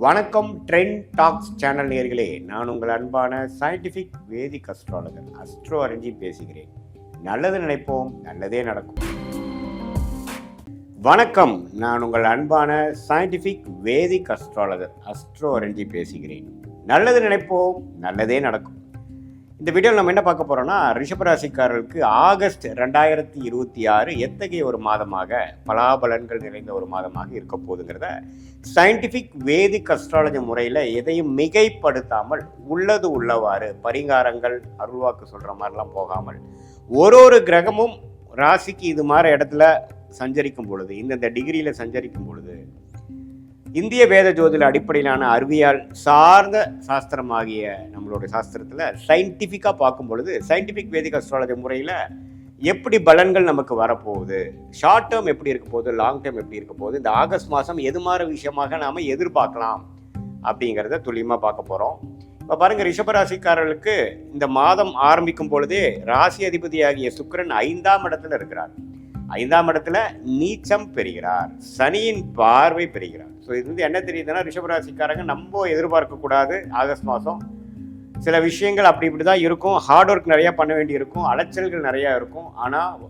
வணக்கம். Trend tax channel நேயர்களே, நான் உங்கள் அன்பான சயின்டிஃபிக் வேதிக் அஸ்ட்ராலஜர் அஸ்ட்ரோ அரஞ்சி பேசுகிறேன். நல்லது நினைப்போம், நல்லதே நடக்கும். வணக்கம், நான் உங்கள் அன்பான சயின்டிஃபிக் வேதிக் அஸ்ட்ராலஜர் அஸ்ட்ரோ அரஞ்சி பேசுகிறேன். நல்லது நினைப்போம், நல்லதே நடக்கும். இந்த வீடியோவில் நம்ம என்ன பார்க்க போகிறோம்னா, ரிஷபராசிக்காரர்களுக்கு ஆகஸ்ட் 2026 எத்தகைய ஒரு மாதமாக பலாபலன்கள் நிறைந்த ஒரு மாதமாக இருக்க போகுதுங்கிறத சயின்டிஃபிக் வேதிக் அஸ்ட்ராலஜி முறையில் எதையும் மிகைப்படுத்தாமல் உள்ளது உள்ளவாறு பரிகாரங்கள் அருள்வாக்கு சொல்கிற மாதிரிலாம் போகாமல் ஒரு கிரகமும் ராசிக்கு இது மாதிரி இடத்துல சஞ்சரிக்கும் பொழுது, இந்தந்த டிகிரியில் சஞ்சரிக்கும் பொழுது இந்திய வேத ஜோதிட அடிப்படையிலான அறிவியல் சார்ந்த சாஸ்திரமாகிய நம்மளுடைய சாஸ்திரத்தில் சயின்டிஃபிக்காக பார்க்கும் பொழுது சயின்டிஃபிக் வேதிக் அஸ்ட்ராலஜி முறையில் எப்படி பலன்கள் நமக்கு வரப்போகுது, ஷார்ட் டேர்ம் எப்படி இருக்க போகுது, லாங் டேர்ம் எப்படி இருக்க போகுது, இந்த ஆகஸ்ட் மாதம் எது மாதிரி விஷயமாக நாம் எதிர்பார்க்கலாம் அப்படிங்கிறத துல்லியமாக பார்க்க போகிறோம். இப்போ பாருங்கள், ரிஷபராசிக்காரர்களுக்கு இந்த மாதம் ஆரம்பிக்கும் பொழுதே ராசி அதிபதியாகிய சுக்கிரன் 5ஆம் இடத்துல இருக்கிறார். 5ஆம் இடத்துல நீச்சம் பெறுகிறார், சனியின் பார்வை பெறுகிறார். ஸோ இது வந்து என்ன தெரியுதுன்னா, ரிஷபராசிக்காரங்க நம்ம எதிர்பார்க்கக்கூடாது. ஆகஸ்ட் மாதம் சில விஷயங்கள் அப்படி இப்படி தான் இருக்கும். ஹார்ட் ஒர்க் நிறையா பண்ண வேண்டி இருக்கும், அலைச்சல்கள் நிறையா இருக்கும். ஆனால்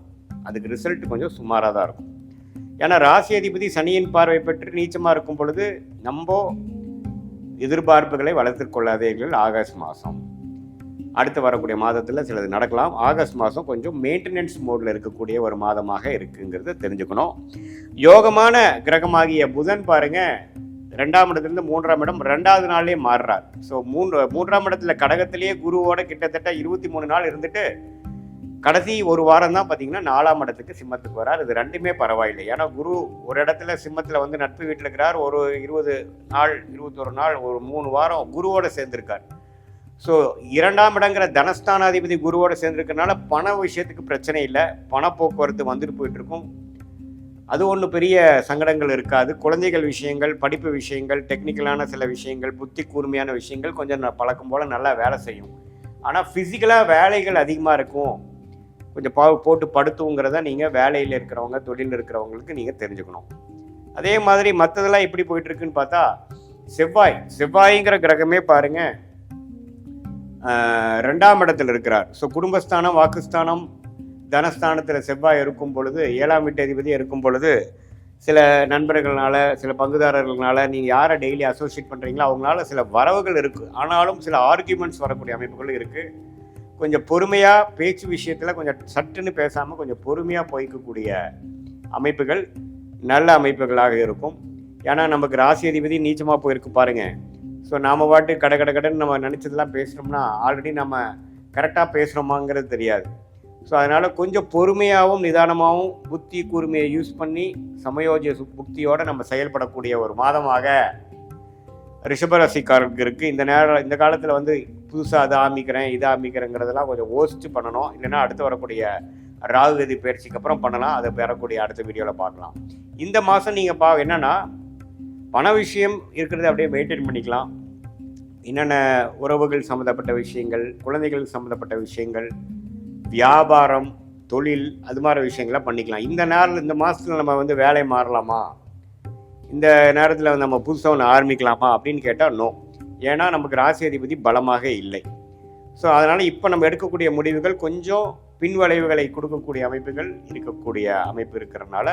அதுக்கு ரிசல்ட் கொஞ்சம் சுமாராக தான் இருக்கும். ஏன்னா ராசி அதிபதி சனியின் பார்வை பெற்று நீச்சமாக இருக்கும் பொழுது நம்ம எதிர்பார்ப்புகளை வளர்த்து கொள்ளாதீர்கள். ஆகஸ்ட் மாதம் அடுத்து வரக்கூடிய மாதத்தில் சிலது நடக்கலாம். ஆகஸ்ட் மாதம் கொஞ்சம் மெயின்டெனன்ஸ் மோடில் இருக்கக்கூடிய ஒரு மாதமாக இருக்குங்கிறத தெரிஞ்சுக்கணும். யோகமான கிரகமாகிய புதன் பாருங்க, 2ஆம் இடத்துலேருந்து 3ஆம் இடம் 2வது நாள்லேயே மாறுறார். ஸோ 3ஆம் இடத்துல கடகத்திலேயே குருவோட கிட்டத்தட்ட 23 நாள் இருந்துட்டு கடைசி ஒரு வாரம் தான் பார்த்தீங்கன்னா 4ஆம் இடத்துக்கு சிம்மத்துக்கு வரார். இது ரெண்டுமே பரவாயில்லை. ஏன்னா குரு ஒரு இடத்துல சிம்மத்தில் வந்து நட்பு வீட்டில் இருக்கிறார். ஒரு 20 நாள் 21 நாள் ஒரு 3 வாரம் குருவோட சேர்ந்திருக்கார். ஸோ 2ஆம் இடங்கிற தனஸ்தானாதிபதி குருவோட சேர்ந்துருக்கனால பண விஷயத்துக்கு பிரச்சனை இல்லை. பணப்போக்குவரத்து வந்துட்டு போயிட்டு இருக்கும். அது ஒன்றும் பெரிய சங்கடங்கள் இருக்காது. குழந்தைகள் விஷயங்கள், படிப்பு விஷயங்கள், டெக்னிக்கலான சில விஷயங்கள், புத்தி கூர்மையான விஷயங்கள் கொஞ்சம் பழக்கம் போல் நல்லா வேலை செய்யும். ஆனால் ஃபிசிக்கலாக வேலைகள் அதிகமாக இருக்கும். கொஞ்சம் போட்டு படுத்துங்கிறத நீங்கள் வேலையில் இருக்கிறவங்க, தொழிலில் இருக்கிறவங்களுக்கு நீங்கள் தெரிஞ்சுக்கணும். அதே மாதிரி மற்றதெல்லாம் எப்படி போயிட்டுருக்குன்னு பார்த்தா, செவ்வாய்ங்கிற கிரகமே பாருங்கள் 2ஆம் இடத்துல இருக்கிறார். ஸோ குடும்பஸ்தானம், வாக்குஸ்தானம், தனஸ்தானத்தில் செவ்வாய் இருக்கும் பொழுது, 7ஆம் வீட்டு அதிபதி இருக்கும் பொழுது சில நண்பர்களால், சில பங்குதாரர்களால், நீங்கள் யாரை டெய்லி அசோசியேட் பண்ணுறீங்களோ அவங்களால சில வரவுகள் இருக்குது. ஆனாலும் சில ஆர்கியூமெண்ட்ஸ் வரக்கூடிய அமைப்புகளும் இருக்குது. கொஞ்சம் பொறுமையாக பேச்சு விஷயத்தில் கொஞ்சம் சட்டுன்னு பேசாமல் கொஞ்சம் பொறுமையாக போய்க்கக்கூடிய அமைப்புகள் நல்ல அமைப்புகளாக இருக்கும். ஏன்னா நமக்கு ராசி அதிபதி நீச்சமாக போயிருக்கு பாருங்கள். ஸோ நாம் பாட்டு கடைன்னு நம்ம நினச்சதெல்லாம் பேசுகிறோம்னா ஆல்ரெடி நம்ம கரெக்டாக பேசுகிறோமாங்கிறது தெரியாது. ஸோ அதனால் கொஞ்சம் பொறுமையாகவும் நிதானமாகவும் புத்தி கூர்மையை யூஸ் பண்ணி சமயோஜிய புக்தியோடு நம்ம செயல்படக்கூடிய ஒரு மாதமாக ரிஷபராசிக்காரருக்கு இருக்குது. இந்த காலத்தில் வந்து புதுசாக அதை ஆரம்பிக்கிறேன் இதை ஆரம்பிக்கிறேங்கிறதெல்லாம் கொஞ்சம் யோசித்து பண்ணணும். இல்லைன்னா அடுத்து வரக்கூடிய ராகுகதி பயிற்சிக்கு அப்புறம் பண்ணலாம். அதை பெறக்கூடிய அடுத்த வீடியோவில் பார்க்கலாம். இந்த மாதம் நீங்கள் என்னென்னா, பண விஷயம் இருக்கிறத அப்படியே மெயின்டைன் பண்ணிக்கலாம். என்னென்ன உறவுகள் சம்மந்தப்பட்ட விஷயங்கள், குழந்தைகள் சம்மந்தப்பட்ட விஷயங்கள், வியாபாரம், தொழில், அது மாதிரி விஷயங்கள்லாம் பண்ணிக்கலாம். இந்த மாதத்தில் நம்ம வந்து வேலை மாறலாமா, இந்த நேரத்தில் வந்து நம்ம புதுசாக ஒன்று ஆரம்பிக்கலாமா அப்படின்னு கேட்டால் நோ. ஏன்னா நமக்கு ராசி அதிபதி பலமாக இல்லை. ஸோ அதனால் இப்போ நம்ம எடுக்கக்கூடிய முடிவுகள் கொஞ்சம் பின்வளைவுகளை கொடுக்கக்கூடிய அமைப்புகள் இருக்கக்கூடிய அமைப்பு இருக்கிறதுனால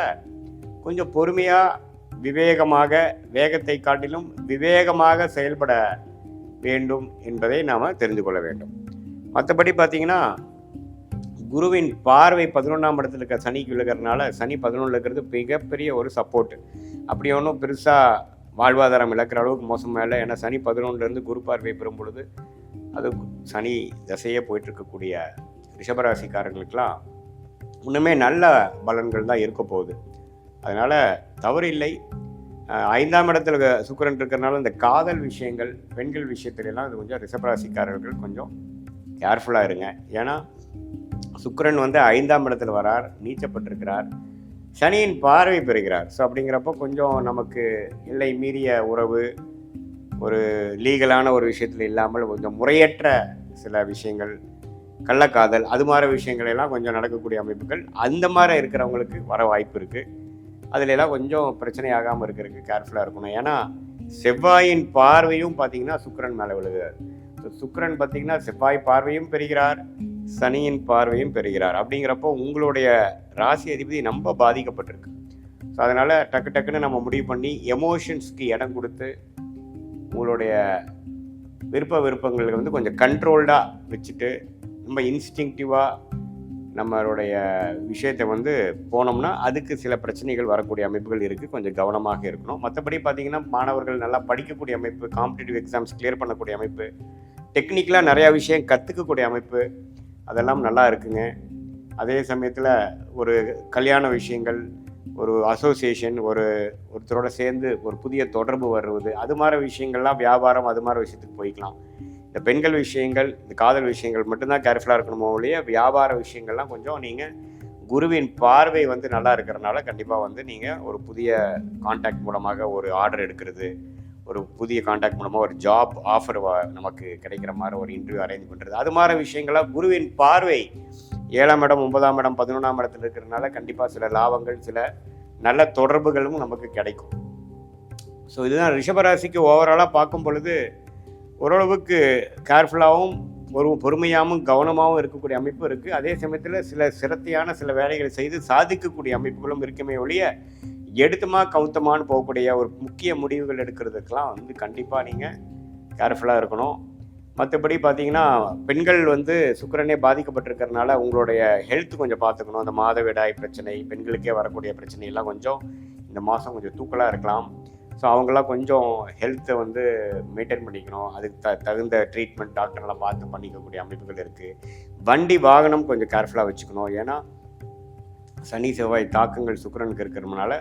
கொஞ்சம் பொறுமையாக விவேகமாக, வேகத்தை காட்டிலும் விவேகமாக செயல்பட வேண்டும் என்பதை நாம் தெரிந்து கொள்ள வேண்டும். மற்றபடி பார்த்திங்கன்னா, குருவின் பார்வை 11ஆம் இடத்துல இருக்க சனிக்கு விழுகிறதுனால சனி 11 இருக்கிறது மிகப்பெரிய ஒரு சப்போர்ட்டு. அப்படி ஒன்றும் பெருசாக வாழ்வாதாரம் இழக்கிற அளவுக்கு மோசமாக இல்லை. ஏன்னா சனி 11லேருந்து குரு பார்வை பெறும் பொழுது அது சனி தசையே போயிட்டுருக்கக்கூடிய ரிஷபராசிக்காரர்களுக்கெல்லாம் இன்னுமே நல்ல பலன்கள் தான் இருக்க போகுது. அதனால் தவறு இல்லை. 5ஆம் இடத்துல சுக்கிரன் இருக்கிறனால இந்த காதல் விஷயங்கள், பெண்கள் விஷயத்துலலாம் இது கொஞ்சம் ரிஷபராசிக்காரர்கள் கொஞ்சம் கேர்ஃபுல்லாக இருங்க. ஏன்னா சுக்கிரன் வந்து 5ஆம் இடத்துல வரார், நீச்சப்பட்டிருக்கிறார், சனியின் பார்வை பெறுகிறார். ஸோ அப்படிங்கிறப்போ கொஞ்சம் நமக்கு எல்லை மீறிய உறவு, ஒரு லீகலான ஒரு விஷயத்தில் இல்லாமல் கொஞ்சம் முறையற்ற சில விஷயங்கள், கள்ளக்காதல், அது மாதிரி விஷயங்கள் எல்லாம் கொஞ்சம் நடக்கக்கூடிய அமைப்புகள் அந்த மாதிரி இருக்கிறவங்களுக்கு வர வாய்ப்பு இருக்குது. அதிலெல்லாம் கொஞ்சம் பிரச்சனை ஆகாமல் இருக்கிறதுக்கு கேர்ஃபுல்லாக இருக்கணும். ஏன்னா செவ்வாயின் பார்வையும் பார்த்தீங்கன்னா சுக்கிரன் மேலே விழுகிறார். சுக்கிரன் பார்த்தீங்கன்னா செவ்வாய் பார்வையும் பெறுகிறார், சனியின் பார்வையும் பெறுகிறார். அப்படிங்கிறப்போ உங்களுடைய ராசி அதிபதி ரொம்ப பாதிக்கப்பட்டிருக்கு. ஸோ அதனால் டக்குன்னு நம்ம முடிவு பண்ணி எமோஷன்ஸ்க்கு இடம் கொடுத்து உங்களுடைய விருப்பங்களை வந்து கொஞ்சம் கண்ட்ரோல்டாக வச்சுட்டு ரொம்ப இன்ஸ்டிங்டிவாக நம்மளுடைய விஷயத்தை வந்து போனோம்னா அதுக்கு சில பிரச்சனைகள் வரக்கூடிய அமைப்புகள் இருக்குது. கொஞ்சம் கவனமாக இருக்கணும். மற்றபடி பார்த்திங்கன்னா மாணவர்கள் நல்லா படிக்கக்கூடிய அமைப்பு, காம்படிட்டிவ் எக்ஸாம்ஸ் கிளியர் பண்ணக்கூடிய அமைப்பு, டெக்னிக்கலாக நிறையா விஷயம் கற்றுக்கக்கூடிய அமைப்பு, அதெல்லாம் நல்லா இருக்குங்க. அதே சமயத்தில் ஒரு கல்யாண விஷயங்கள், ஒரு அசோசியேஷன், ஒருத்தரோட சேர்ந்து ஒரு புதிய தொடர்பு வருவது, அது மாதிரி விஷயங்கள்லாம் வியாபாரம், அது மாதிரி விஷயத்துக்கு போய்க்கலாம். இந்த பெண்கள் விஷயங்கள், இந்த காதல் விஷயங்கள் மட்டும்தான் கேர்ஃபுல்லாக இருக்கணுமோ ஒழிய வியாபார விஷயங்கள்லாம் கொஞ்சம் நீங்கள் குருவின் பார்வை வந்து நல்லா இருக்கிறனால கண்டிப்பாக வந்து நீங்கள் ஒரு புதிய கான்டாக்ட் மூலமாக ஒரு ஆர்டர் எடுக்கிறது, ஒரு புதிய கான்டாக்ட் மூலமாக ஒரு ஜாப் ஆஃபர் நமக்கு கிடைக்கிற மாதிரி ஒரு இன்டர்வியூ அரேஞ்ச் பண்ணுறது, அது மாதிரி விஷயங்களாக குருவின் பார்வை 7ஆம் இடம், 9ஆம் இடம், 11ஆம் இடத்துல இருக்கிறதுனால கண்டிப்பாக சில லாபங்கள், சில நல்ல தொடர்புகளும் நமக்கு கிடைக்கும். ஸோ இதுதான் ரிஷபராசிக்கு ஓவராலாக பார்க்கும் பொழுது ஓரளவுக்கு கேர்ஃபுல்லாகவும் ஒரு பொறுமையாகவும் கவனமாகவும் இருக்கக்கூடிய அமைப்பு இருக்குது. அதே சமயத்தில் சில சிரத்தையான சில வேலைகளை செய்து சாதிக்கக்கூடிய அமைப்புகளும் இருக்குமே ஒழிய எடுத்துமா கவுத்தமானு போகக்கூடிய ஒரு முக்கிய முடிவுகள் எடுக்கிறதுக்கெலாம் வந்து கண்டிப்பாக நீங்கள் கேர்ஃபுல்லாக இருக்கணும். மற்றபடி பார்த்தீங்கன்னா பெண்கள் வந்து சுக்கிரனே பாதிக்கப்பட்டிருக்கிறதுனால உங்களுடைய ஹெல்த் கொஞ்சம் பார்த்துக்கணும். அந்த மாதவிடாய் பிரச்சனை, பெண்களுக்கே வரக்கூடிய பிரச்சனையெல்லாம் கொஞ்சம் இந்த மாதம் கொஞ்சம் தூக்கலாக இருக்கலாம். ஸோ அவங்களாம் கொஞ்சம் ஹெல்த்தை வந்து மெயின்டைன் பண்ணிக்கணும். அதுக்கு தகுந்த ட்ரீட்மெண்ட் டாக்டர்லாம் பார்த்து பண்ணிக்கக்கூடிய அமைப்புகள் இருக்குது. வண்டி வாகனம் கொஞ்சம் கேர்ஃபுல்லாக வச்சுக்கணும். ஏன்னா சனி செவ்வாய் தாக்கங்கள் சுக்கிரனுக்கு இருக்கிறதுனால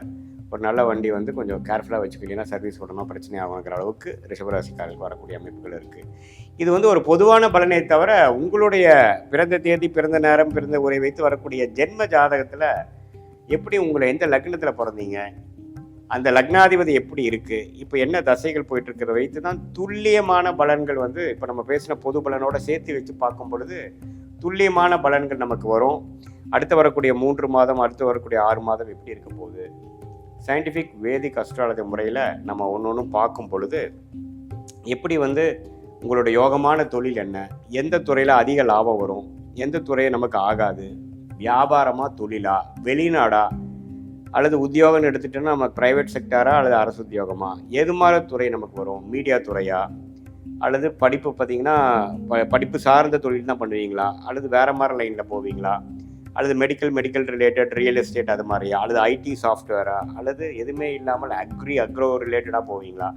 ஒரு நல்ல வண்டி வந்து கொஞ்சம் கேர்ஃபுல்லாக வச்சுக்கலைன்னா சர்வீஸ் உடனே பிரச்சனை ஆகுங்கிற அளவுக்கு ரிஷபராசிக்காரர்களுக்கு வரக்கூடிய அமைப்புகள் இருக்குது. இது வந்து ஒரு பொதுவான பலனை தவிர உங்களுடைய பிறந்த தேதி, பிறந்த நேரம், பிறந்த உரை வைத்து வரக்கூடிய ஜென்ம ஜாதகத்தில் எப்படி உங்களை எந்த லக்னத்தில் பிறந்தீங்க, அந்த லக்னாதிபதி எப்படி இருக்குது, இப்போ என்ன தசைகள் போயிட்டுருக்கிறத வைத்து தான் துல்லியமான பலன்கள் வந்து இப்போ நம்ம பேசின பொது பலனோட சேர்த்து வச்சு பார்க்கும் பொழுது துல்லியமான பலன்கள் நமக்கு வரும். அடுத்து வரக்கூடிய 3 மாதம், அடுத்து வரக்கூடிய 6 மாதம் எப்படி இருக்க போகுது, சயின்டிஃபிக் வேதிக் அஸ்ட்ராலஜி முறையில் நம்ம ஒன்று பார்க்கும் பொழுது எப்படி வந்து உங்களுடைய யோகமான தொழில் என்ன, எந்த துறையில் அதிக லாபம் வரும், எந்த துறையை நமக்கு ஆகாது, வியாபாரமா, தொழிலா, வெளிநாடா, அல்லது உத்தியோகம்னு எடுத்துட்டோன்னா நம்ம ப்ரைவேட் செக்டாரா அல்லது அரசு உத்தியோகமா, எது மாதிரி துறை நமக்கு வரும், மீடியா துறையா, அல்லது படிப்பு பார்த்திங்கன்னா படிப்பு சார்ந்த தொழில் தான் பண்ணுவீங்களா, அல்லது வேறு மாதிரி லைனில் போவீங்களா, அல்லது மெடிக்கல் ரிலேட்டட், ரியல் எஸ்டேட் அது மாதிரியா, அல்லது ஐடி சாஃப்ட்வேரா, அல்லது எதுவுமே இல்லாமல் அக்ரோ ரிலேட்டடாக போவீங்களா,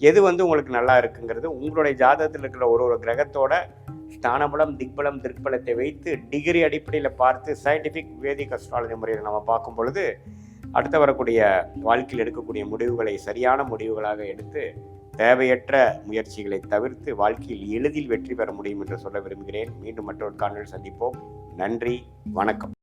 எது வந்து உங்களுக்கு நல்லா இருக்குங்கிறது உங்களுடைய ஜாதகத்தில் இருக்கிற ஒரு கிரகத்தோட ஸ்தானபலம், திக்பலம், திருப்பலத்தை வைத்து டிகிரி அடிப்படையில் பார்த்து சயின்டிஃபிக் வேதிக் அஸ்ட்ராலஜி முறையில் நம்ம பார்க்கும் பொழுது அடுத்து வரக்கூடிய வாழ்க்கையில் எடுக்கக்கூடிய முடிவுகளை சரியான முடிவுகளாக எடுத்து தேவையற்ற முயற்சிகளை தவிர்த்து வாழ்க்கையில் எளிதில் வெற்றி பெற முடியும் என்று சொல்ல விரும்புகிறேன். மீண்டும் மற்றொரு காணொளியில் சந்திப்போம். நன்றி, வணக்கம்.